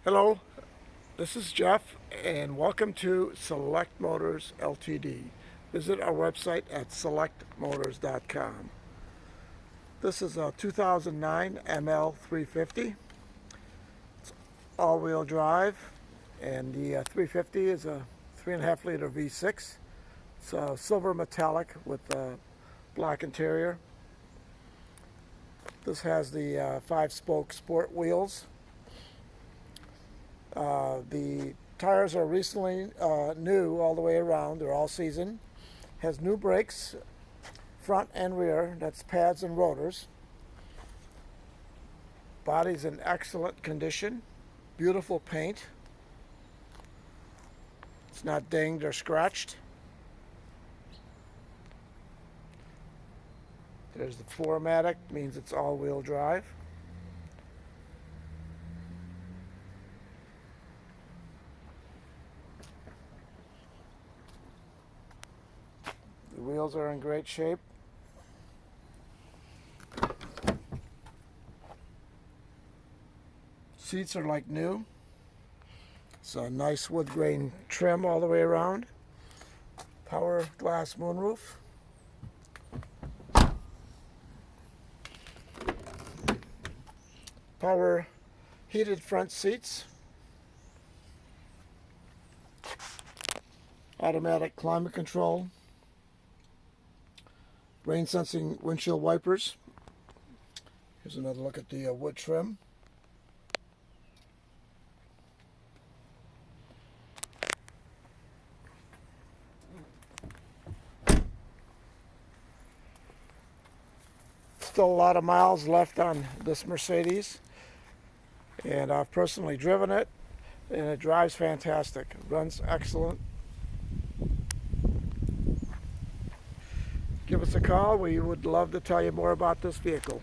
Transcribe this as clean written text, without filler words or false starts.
Hello, this is Jeff and welcome to Select Motors Ltd. Visit our website at selectmotors.com. This is a 2009 ML350. It's all-wheel drive, and the 350 is a 3.5 liter V6. It's a silver metallic with a black interior. This has the 5-spoke sport wheels. The tires are recently new all the way around. They're all season. Has new brakes, front and rear. That's pads and rotors. Body's in excellent condition. Beautiful paint. It's not dinged or scratched. There's the 4Matic, means it's all-wheel drive. The wheels are in great shape. Seats are like new. It's a nice wood grain trim all the way around. Power glass moonroof. Power heated front seats. Automatic climate control. Rain sensing windshield wipers. Here's another look at the wood trim. Still a lot of miles left on this Mercedes, and I've personally driven it, and it drives fantastic. It runs excellent. Give us a call. We would love to tell you more about this vehicle.